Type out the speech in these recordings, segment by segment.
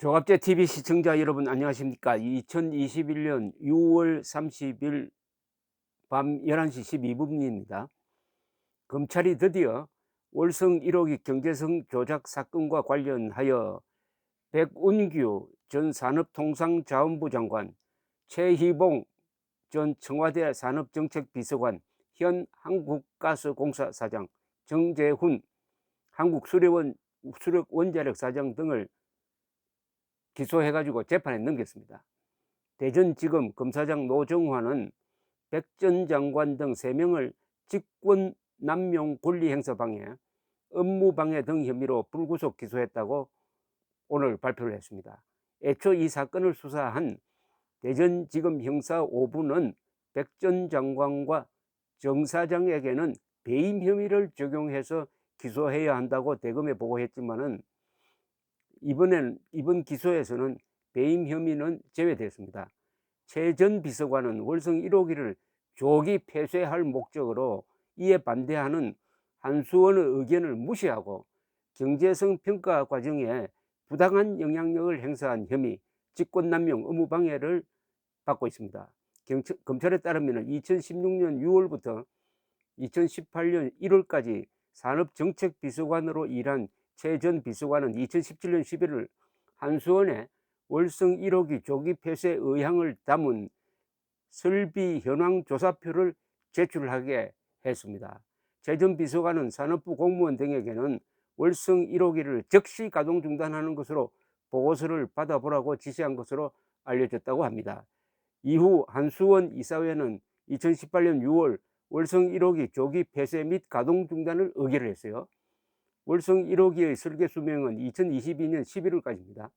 조갑제 TV 시청자 여러분 안녕하십니까? 2021년 6월 30일 밤 11시 12분입니다. 검찰이 드디어 월성 1호기 경제성 조작 사건과 관련하여 백운규 전 산업통상자원부 장관, 최희봉 전 청와대 산업정책비서관, 현 한국가스공사 사장, 정재훈 한국수력원자력 사장 등을 기소해가지고 재판에 넘겼습니다. 대전지검 검사장 노정환은 백 전 장관 등 3명을 직권남용 권리행사방해, 업무방해 등 혐의로 불구속 기소했다고 오늘 발표를 했습니다. 애초 이 사건을 수사한 대전지검 형사 5부는 백 전 장관과 정 사장에게는 배임 혐의를 적용해서 기소해야 한다고 대검에 보고했지만은 이번 기소에서는 배임 혐의는 제외됐습니다. 최 전 비서관은 월성 1호기를 조기 폐쇄할 목적으로 이에 반대하는 한수원의 의견을 무시하고 경제성 평가 과정에 부당한 영향력을 행사한 혐의, 직권남용, 업무방해를 받고 있습니다. 검찰에 따르면 2016년 6월부터 2018년 1월까지 산업정책비서관으로 일한 최 전 비서관은 2017년 11월 한수원에 월성 1호기 조기 폐쇄 의향을 담은 설비 현황 조사표를 제출하게 했습니다. 최 전 비서관은 산업부 공무원 등에게는 월성 1호기를 즉시 가동 중단하는 것으로 보고서를 받아보라고 지시한 것으로 알려졌다고 합니다. 이후 한수원 이사회는 2018년 6월 월성 1호기 조기 폐쇄 및 가동 중단을 의결을 했어요. 월성 1호기의 설계 수명은 2022년 11월까지입니다.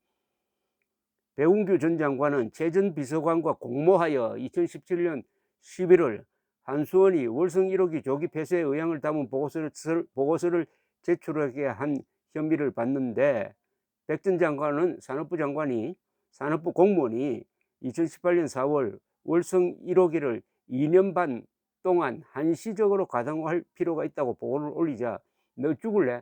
백운규 전 장관은 최 전 비서관과 공모하여 2017년 11월 한수원이 월성 1호기 조기 폐쇄 의향을 담은 보고서를 제출하게 한 혐의를 받는데, 백 전 장관은 산업부 공무원이 2018년 4월 월성 1호기를 2년 반 동안 한시적으로 가동할 필요가 있다고 보고를 올리자 너 죽을래?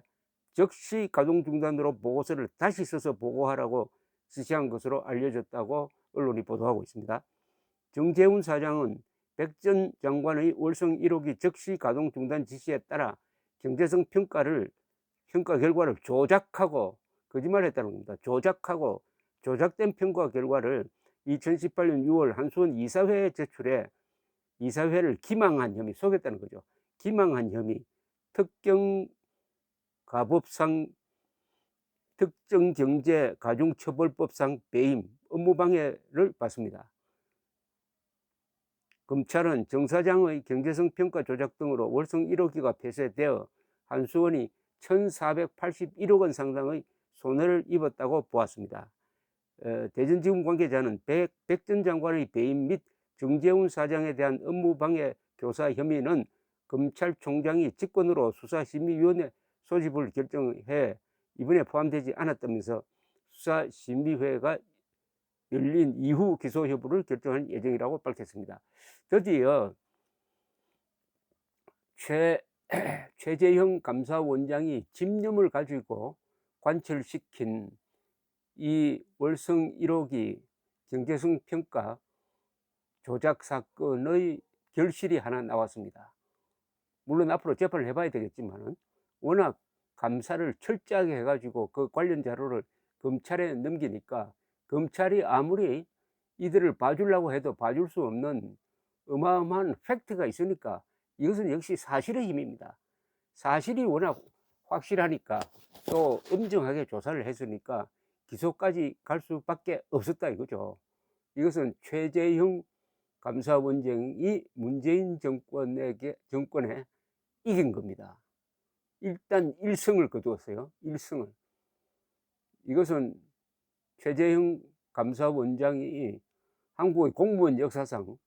즉시 가동 중단으로 보고서를 다시 써서 보고하라고 지시한 것으로 알려졌다고 언론이 보도하고 있습니다. 정재훈 사장은 백 전 장관의 월성 1호기 즉시 가동 중단 지시에 따라 경제성 평가 결과를 조작하고 거짓말했다는 겁니다. 조작하고 조작된 평가 결과를 2018년 6월 한수원 이사회에 제출해 이사회를 기망한 혐의, 속였다는 거죠. 기망한 혐의, 특정경제가중처벌법상 배임, 업무방해를 받습니다. 검찰은 정 사장의 경제성 평가 조작 등으로 월성 1호기가 폐쇄되어 한수원이 1,481억 원 상당의 손해를 입었다고 보았습니다. 대전지검 관계자는 백 전 장관의 배임 및 정재훈 사장에 대한 업무방해 교사 혐의는 검찰총장이 직권으로 수사심의위원회 소집을 결정해 이번에 포함되지 않았다면서 수사심의회가 열린 이후 기소 여부를 결정할 예정이라고 밝혔습니다. 드디어 최재형 감사원장이 집념을 가지고 관철시킨 이 월성 1호기 경제성 평가 조작 사건의 결실이 하나 나왔습니다. 물론 앞으로 재판을 해봐야 되겠지만 워낙 감사를 철저하게 해가지고 그 관련 자료를 검찰에 넘기니까 검찰이 아무리 이들을 봐주려고 해도 봐줄 수 없는 어마어마한 팩트가 있으니까 이것은 역시 사실의 힘입니다. 사실이 워낙 확실하니까 또 엄정하게 조사를 했으니까 기소까지 갈 수밖에 없었다 이거죠. 이것은 최재형 감사원장이 문재인 정권에 이긴 겁니다. 일단 1승을 거두었어요. 1승을. 이것은 최재형 감사원장이 한국의 공무원 역사상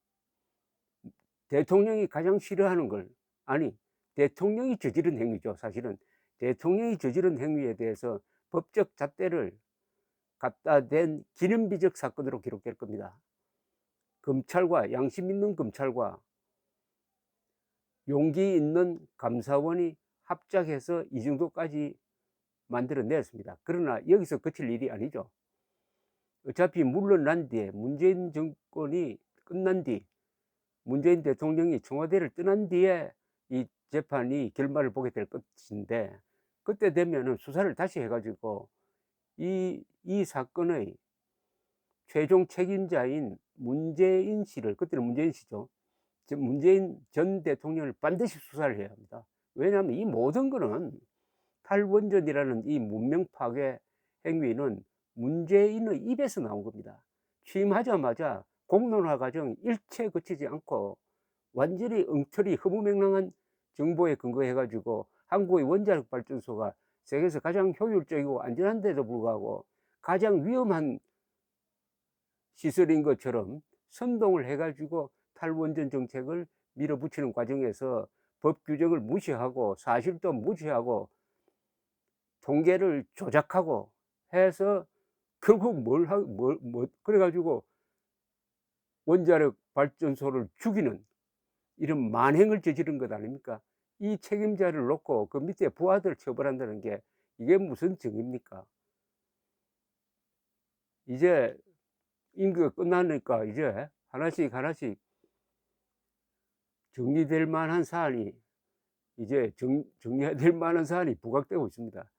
대통령이 가장 싫어하는 걸, 아니 대통령이 저지른 행위죠. 사실은 대통령이 저지른 행위에 대해서 법적 잣대를 갖다 댄 기념비적 사건으로 기록될 겁니다. 검찰과 양심 있는 검찰과 용기 있는 감사원이 합작해서 이 정도까지 만들어냈습니다. 그러나 여기서 그칠 일이 아니죠. 어차피 물러난 뒤에 문재인 정권이 끝난 뒤 문재인 대통령이 청와대를 떠난 뒤에 이 재판이 결말을 보게 될 것인데, 그때 되면은 수사를 다시 해 가지고 이 사건의 최종 책임자인 문재인 씨를, 그때는 문재인 씨죠. 즉 문재인 전 대통령을 반드시 수사를 해야 합니다. 왜냐하면 이 모든 거는 탈원전이라는 이 문명 파괴 행위는 문재인의 입에서 나온 겁니다. 취임하자마자 공론화 과정 일체 거치지 않고 완전히 엉터리 허무맹랑한 정보에 근거해 가지고 한국의 원자력 발전소가 세계에서 가장 효율적이고 안전한데도 불구하고 가장 위험한 시설인 것처럼 선동을 해 가지고 탈원전 정책을 밀어붙이는 과정에서 법 규정을 무시하고 사실도 무시하고 통계를 조작하고 해서 결국 그래 가지고 원자력 발전소를 죽이는 이런 만행을 저지른 것 아닙니까? 이 책임자를 놓고 그 밑에 부하들을 처벌한다는 게 이게 무슨 정의입니까? 이제 임기가 끝나니까 이제 하나씩 하나씩 정리될 만한 사안이, 이제 정리해야 될 만한 사안이 부각되고 있습니다.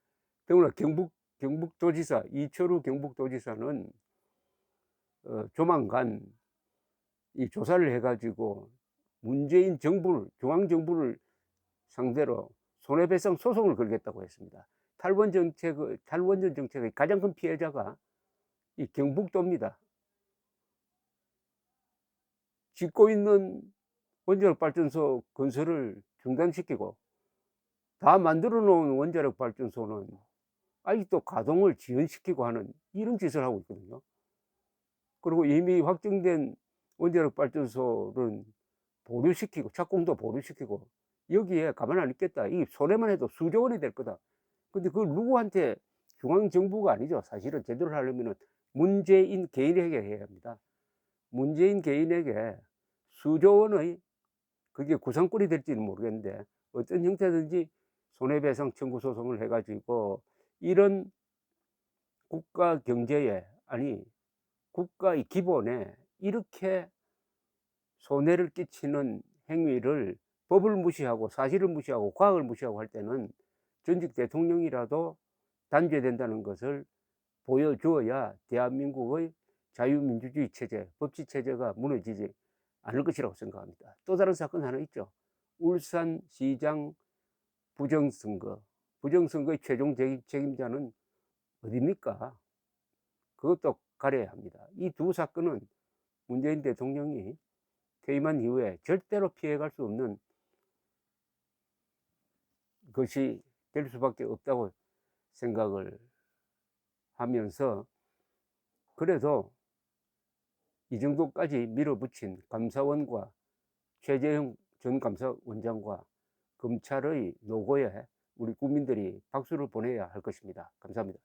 더구나 경북도지사 이철우 경북도지사는 조만간 이 조사를 해 가지고 문재인 정부를, 중앙 정부를 상대로 손해배상 소송을 걸겠다고 했습니다. 탈원전 정책의 가장 큰 피해자가 이 경북도입니다. 짓고 있는 원자력 발전소 건설을 중단시키고 다 만들어 놓은 원자력 발전소는 아직도 가동을 지연시키고 하는 이런 짓을 하고 있거든요. 그리고 이미 확정된 원자력 발전소는 보류시키고 착공도 보류시키고 여기에 가만 안 있겠다. 이 손해만 해도 수조 원이 될 거다. 근데 그걸 누구한테, 중앙정부가 아니죠. 사실은 제대로 하려면은 문재인 개인에게 해야 합니다. 문재인 개인에게 수조 원의, 그게 구상권이 될지는 모르겠는데 어떤 형태든지 손해배상 청구 소송을 해 가지고 이런 국가 경제에, 아니 국가의 기본에 이렇게 손해를 끼치는 행위를 법을 무시하고 사실을 무시하고 과학을 무시하고 할 때는 전직 대통령이라도 단죄된다는 것을 보여주어야 대한민국의 자유민주주의 체제, 법치 체제가 무너지지 않을 것이라고 생각합니다. 또 다른 사건 하나 있죠. 울산시장 부정선거. 부정선거의 최종 책임자는 어디입니까? 그것도 가려야 합니다. 이 두 사건은 문재인 대통령이 퇴임한 이후에 절대로 피해갈 수 없는 것이 될 수밖에 없다고 생각을 하면서, 그래도 이 정도까지 밀어붙인 감사원과 최재형 전 감사원장과 검찰의 노고에 우리 국민들이 박수를 보내야 할 것입니다. 감사합니다.